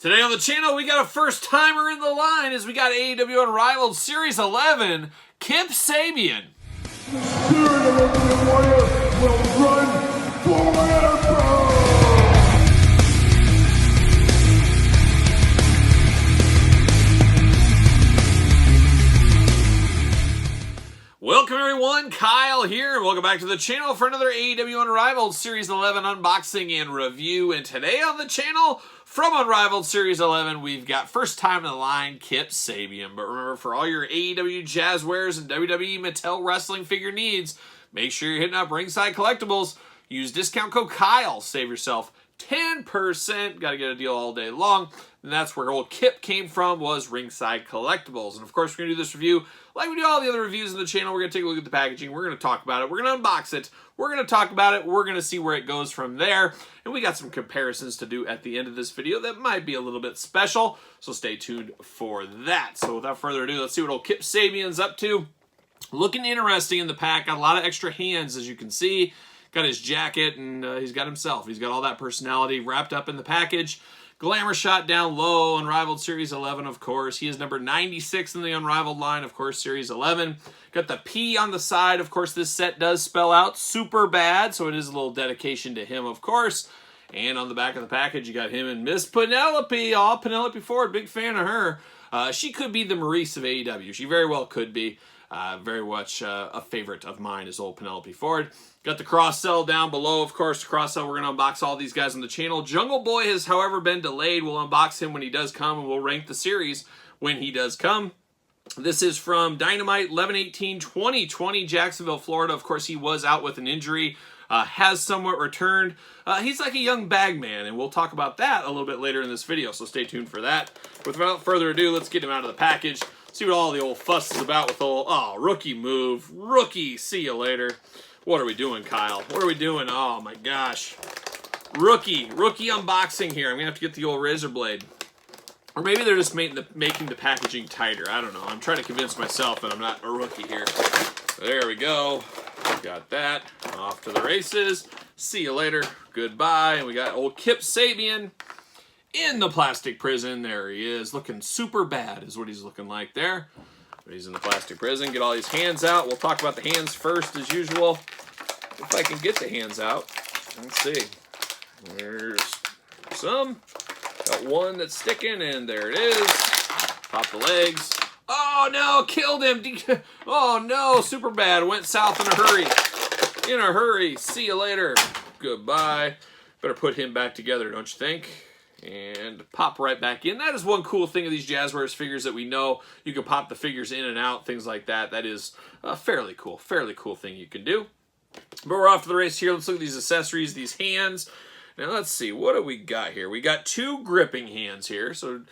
Today on the channel, we got a first-timer in the line as we got AEW Unrivaled Series 11, Kip Sabian. The spirit of Ultimate Warrior will run forever! Welcome everyone, Kyle here, and welcome back to the channel for another AEW Unrivaled Series 11 unboxing and review. And today on the channel, from Unrivaled Series 11, we've got first time in the line, Kip Sabian. But remember, for all your AEW Jazzwares and WWE Mattel Wrestling figure needs, make sure you're hitting up Ringside Collectibles. Use discount code Kyle, save yourself 10%. Got to get a deal all day long. And that's where old Kip came from, was Ringside Collectibles. And of course, we're going to do this review like we do all the other reviews in the channel. We're going to take a look at the packaging. We're going to talk about it. We're going to unbox it. We're going to talk about it. We're going to see where it goes from there. And we got some comparisons to do at the end of this video that might be a little bit special. So stay tuned for that. So without further ado, let's see what old Kip Sabian's up to. Looking interesting in the pack. Got a lot of extra hands, as you can see. Got his jacket, and he's got himself. He's got all that personality wrapped up in the package. Glamour shot down low, Unrivaled Series 11, of course. He is number 96 in the Unrivaled line, of course, Series 11. Got the P on the side. Of course, this set does spell out super bad, so it is a little dedication to him, of course. And on the back of the package, you got him and Miss Penelope. Oh, Penelope Ford, big fan of her. She could be the Maurice of AEW. She very well could be. Very much a favorite of mine is old Penelope Ford. Got the cross-sell down below, of course. The cross-sell, we're going to unbox all these guys on the channel. Jungle Boy has, however, been delayed. We'll unbox him when he does come, and we'll rank the series when he does come. This is from Dynamite 11/18/2020, Jacksonville, Florida. Of course, he was out with an injury. Has somewhat returned. He's like a young Bagman, and we'll talk about that a little bit later in this video, so stay tuned for that. Without further ado, let's get him out of the package. See what all the old fuss is about with old, rookie move. Rookie, see you later. What are we doing, Kyle? What are we doing? Oh, my gosh. Rookie unboxing here. I'm going to have to get the old razor blade. Or maybe they're just making the packaging tighter. I don't know. I'm trying to convince myself that I'm not a rookie here. There we go. Got that. Off to the races. See you later. Goodbye. And we got old Kip Sabian in the plastic prison. There he is. Looking super bad is what he's looking like there. He's in the plastic prison. Get all these hands out. We'll talk about the hands first as usual. If I can get the hands out. Let's see. There's some. Got one that's sticking, and there it is. Pop the legs. Oh, no. Killed him. Oh, no. Super bad. Went south in a hurry. In a hurry. See you later. Goodbye. Better put him back together, don't you think? And pop right back in. That is one cool thing of these Jazzwares figures that we know. You can pop the figures in and out, things like that. That is a fairly cool thing you can do. But we're off to the race here. Let's look at these accessories, these hands. Now let's see, what do we got here? We got two gripping hands here. So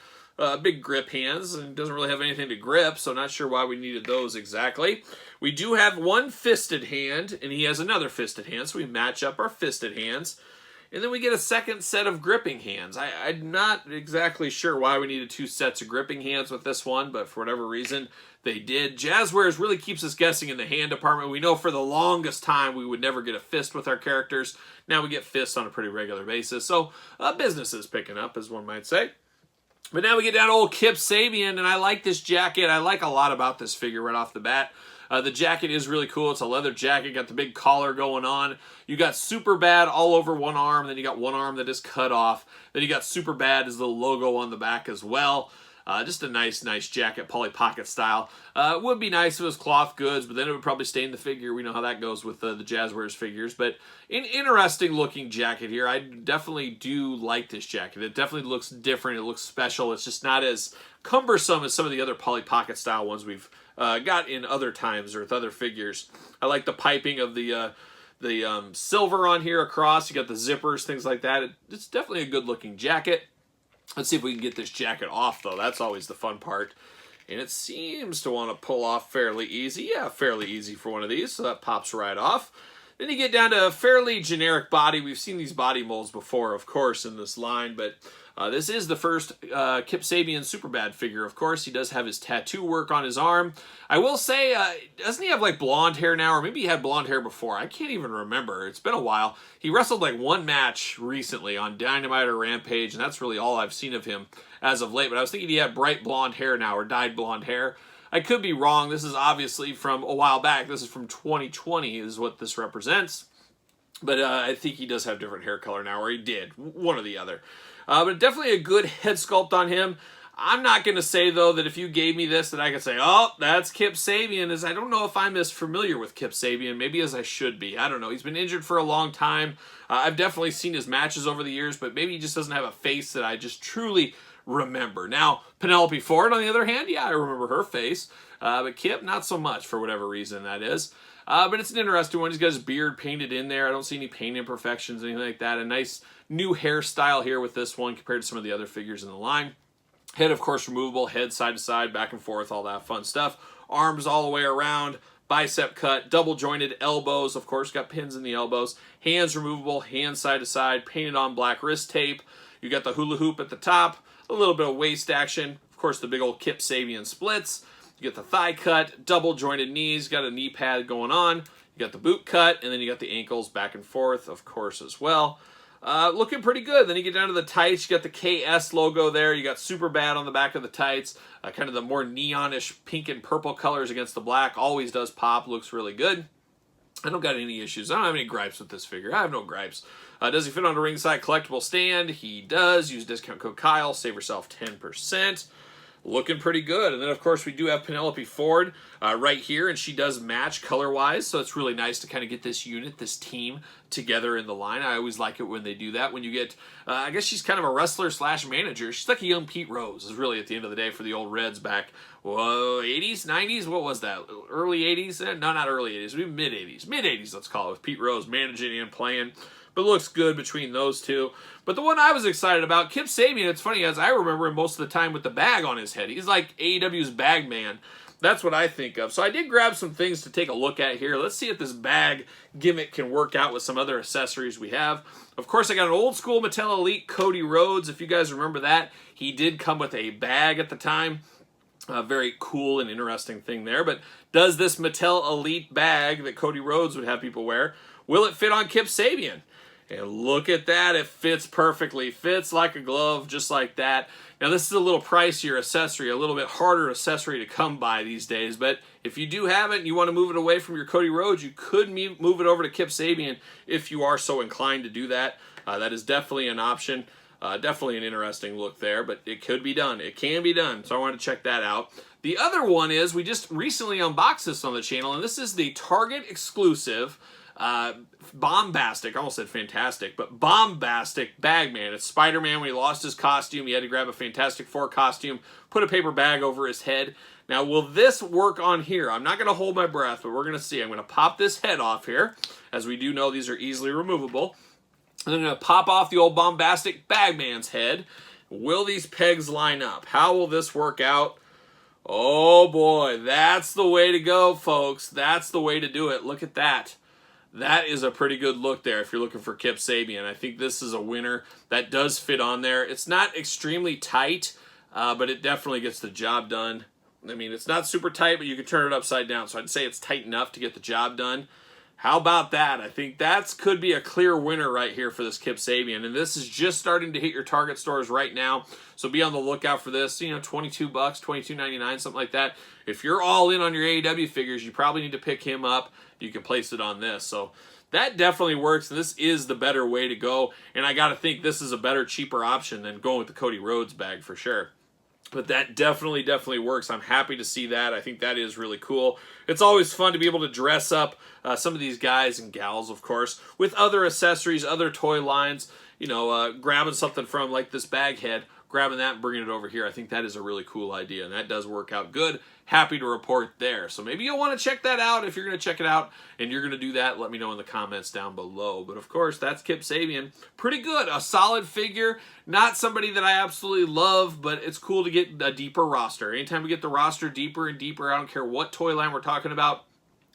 big grip hands, and doesn't really have anything to grip, so not sure why we needed those exactly. We do have one fisted hand, and he has another fisted hand, so we match up our fisted hands. And then we get a second set of gripping hands. I'm not exactly sure why we needed two sets of gripping hands with this one, but for whatever reason, they did. Jazzwares really keeps us guessing in the hand department. We know for the longest time we would never get a fist with our characters. Now we get fists on a pretty regular basis. So business is picking up, as one might say. But now we get down to old Kip Sabian, and I like this jacket. I like a lot about this figure right off the bat. The jacket is really cool. It's a leather jacket. Got the big collar going on. You got super bad all over one arm. Then you got one arm that is cut off. Then you got super bad as the little logo on the back as well. Just a nice jacket, Polly Pocket style. It would be nice if it was cloth goods, but then it would probably stain the figure. We know how that goes with the Jazzwares figures. But an interesting looking jacket here. I definitely do like this jacket. It definitely looks different. It looks special. It's just not as cumbersome as some of the other Polly Pocket style ones we've got in other times or with other figures. I like the piping of the silver on here across. You got the zippers, things like that. It's definitely a good looking jacket. Let's see if we can get this jacket off, though. That's always the fun part. And it seems to want to pull off fairly easy. Yeah, fairly easy for one of these, so that pops right off. Then you get down to a fairly generic body. We've seen these body molds before, of course, in this line, but This is the first Kip Sabian Superbad figure, of course. He does have his tattoo work on his arm. I will say, doesn't he have like blonde hair now? Or maybe he had blonde hair before. I can't even remember. It's been a while. He wrestled like one match recently on Dynamite or Rampage, and that's really all I've seen of him as of late. But I was thinking he had bright blonde hair now, or dyed blonde hair. I could be wrong. This is obviously from a while back. This is from 2020 is what this represents. But I think he does have different hair color now, or he did. One or the other. But definitely a good head sculpt on him. I'm not going to say, though, that if you gave me this that I could say, oh, that's Kip Sabian, as I don't know if I'm as familiar with Kip Sabian, maybe as I should be. I don't know. He's been injured for a long time. I've definitely seen his matches over the years, but maybe he just doesn't have a face that I just truly remember. Now, Penelope Ford, on the other hand, yeah, I remember her face. But Kip, not so much, for whatever reason that is. But it's an interesting one. He's got his beard painted in there. I don't see any paint imperfections, anything like that. A nice new hairstyle here with this one compared to some of the other figures in the line. Head, of course, removable. Head side to side, back and forth, all that fun stuff. Arms all the way around. Bicep cut. Double jointed elbows. Of course, got pins in the elbows. Hands removable. Hands side to side. Painted on black wrist tape. You got the hula hoop at the top. A little bit of waist action. Of course, the big old Kip Sabian splits. You get the thigh cut, double jointed knees, got a knee pad going on. You got the boot cut, and then you got the ankles back and forth, of course, as well. Looking pretty good. Then you get down to the tights. You got the KS logo there. You got Superbad on the back of the tights. Kind of the more neonish pink and purple colors against the black. Always does pop. Looks really good. I don't got any issues. I don't have any gripes with this figure. I have no gripes. Does he fit on a ringside collectible stand? He does. Use discount code Kyle. Save yourself 10%. Looking pretty good. And then, of course, we do have Penelope Ford right here, and she does match color-wise, so it's really nice to kind of get this unit, this team, together in the line. I always like it when they do that. When you get, I guess she's kind of a wrestler/manager. She's like a young Pete Rose, is really, at the end of the day, for the old Reds back, 80s, 90s? What was that? Early 80s? No, not early 80s. Mid-80s. Mid-80s, let's call it, with Pete Rose managing and playing. But looks good between those two. But the one I was excited about, Kip Sabian, it's funny, as I remember him most of the time with the bag on his head. He's like AEW's Bagman. That's what I think of. So I did grab some things to take a look at here. Let's see if this bag gimmick can work out with some other accessories we have. Of course, I got an old school Mattel Elite Cody Rhodes. If you guys remember that, he did come with a bag at the time. A very cool and interesting thing there. But does this Mattel Elite bag that Cody Rhodes would have people wear, will it fit on Kip Sabian? And look at that, it fits perfectly. Fits like a glove, just like that. Now this is a little pricier accessory, a little bit harder accessory to come by these days, but if you do have it and you want to move it away from your Cody Rhodes, you could move it over to Kip Sabian if you are so inclined to do that. That is definitely an option. Definitely an interesting look there, but it could be done. It can be done, so I wanted to check that out. The other one is, we just recently unboxed this on the channel, and this is the Target exclusive bombastic, I almost said fantastic, but bombastic Bagman. It's Spider-Man when he lost his costume. He had to grab a Fantastic Four costume, put a paper bag over his head. Now, will this work on here? I'm not going to hold my breath, but we're going to see. I'm going to pop this head off here. As we do know, these are easily removable. And I'm going to pop off the old bombastic Bagman's head. Will these pegs line up? How will this work out? Oh boy, that's the way to go, folks. That's the way to do it. Look at that. That is a pretty good look there if you're looking for Kip Sabian. I think this is a winner. That does fit on there. It's not extremely tight, but it definitely gets the job done. I mean, it's not super tight, but you can turn it upside down. So I'd say it's tight enough to get the job done. How about that? I think that could be a clear winner right here for this Kip Sabian. And this is just starting to hit your Target stores right now. So be on the lookout for this. You know, $22, $22.99, something like that. If you're all in on your AEW figures, you probably need to pick him up. You can place it on this. So that definitely works. And this is the better way to go. And I got to think this is a better, cheaper option than going with the Cody Rhodes bag for sure. But that definitely works. I'm happy to see that. I think that is really cool. It's always fun to be able to dress up some of these guys and gals, of course, with other accessories, other toy lines. You know, grabbing something from like this bag head, grabbing that and bringing it over here. I think that is a really cool idea, and that does work out good. Happy to report there. So maybe you'll want to check that out. If you're going to check it out and you're going to do that, let me know in the comments down below. But of course, that's Kip Sabian. Pretty good. A solid figure. Not somebody that I absolutely love, but it's cool to get a deeper roster. Anytime we get the roster deeper and deeper, I don't care what toy line we're talking about,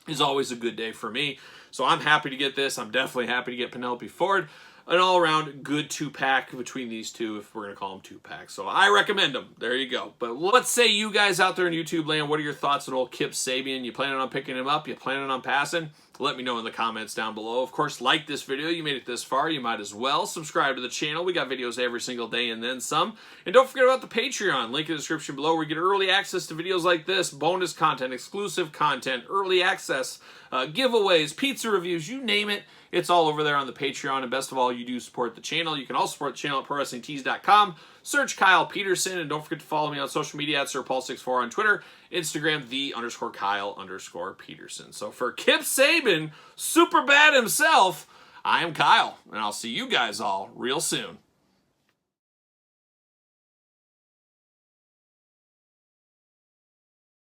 is always a good day for me. So I'm happy to get this. I'm definitely happy to get Penelope Ford. an all-around good two-pack between these two, if we're going to call them two-packs. So I recommend them. There you go. But let's say you guys out there in YouTube land, what are your thoughts on old Kip Sabian? You planning on picking him up? You planning on passing? Let me know in the comments down below. Of course, like this video. You made it this far. You might as well subscribe to the channel. We got videos every single day and then some. And don't forget about the Patreon. Link in the description below where you get early access to videos like this, bonus content, exclusive content, early access, giveaways, pizza reviews, you name it. It's all over there on the Patreon, and best of all, you do support the channel. You can also support the channel at ProWrestlingTees.com. Search Kyle Peterson, and don't forget to follow me on social media at SirPaul64 on Twitter, Instagram, _Kyle_Peterson. So for Kip Sabian, super bad himself, I am Kyle, and I'll see you guys all real soon.